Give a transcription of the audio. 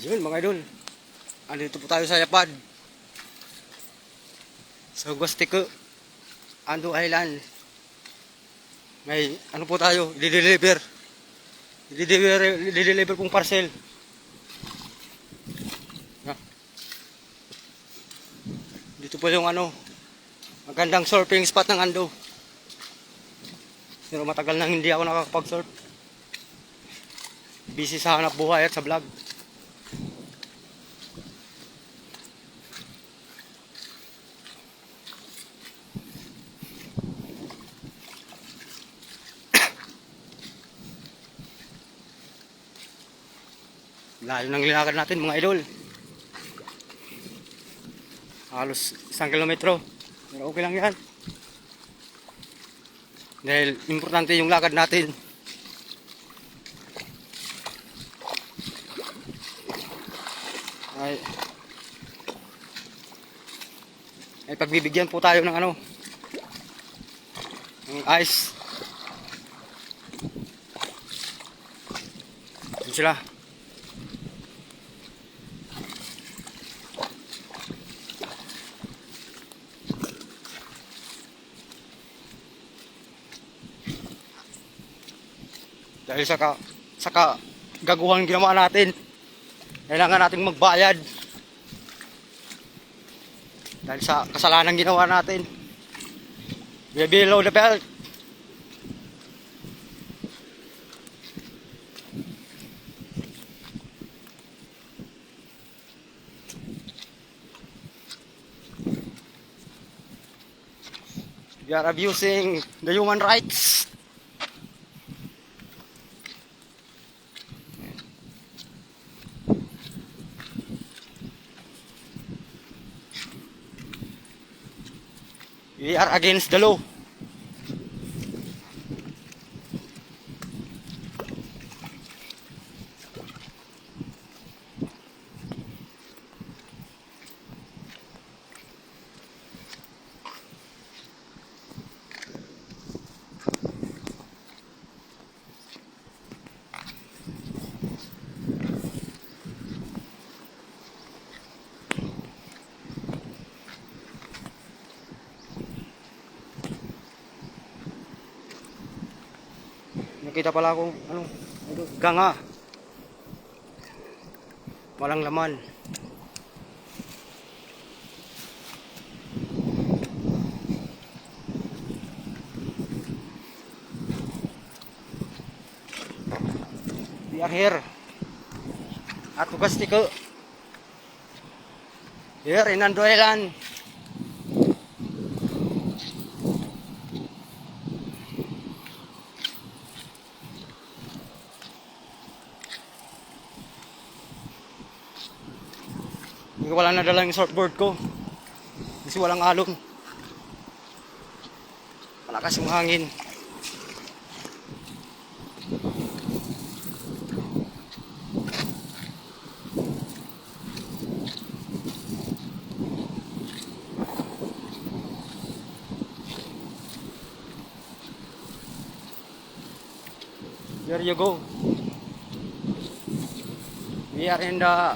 Yun mga idol, andito po tayo sa Yapad, sa Guastico, Ando Island. May ano po tayo, i-deliver pong parcel. Dito po yung ano, magandang surfing spot ng Ando. Pero matagal nang hindi ako nakakapag-surf. Busy sa hanap buhay at sa vlog. Layo ng linakad natin mga idol. Halos 1 kilometro. Pero okay lang yan. Dahil importante yung lakad natin. Ay pagbibigyan po tayo ng ano, ng ice. Yan sila. Dahil sa gaguhang ginawa natin, kailangan nating magbayad. Dahil sa kasalanan ginawa natin. We below the belt. We are abusing the human rights. We are against the law. Nakita pala akong ganga. Walang laman. We are here at Guastico, here in Ando Island. Hindi ko wala nadala yung surfboard ko kasi walang alon. Malakas yung hangin. There you go. We are in the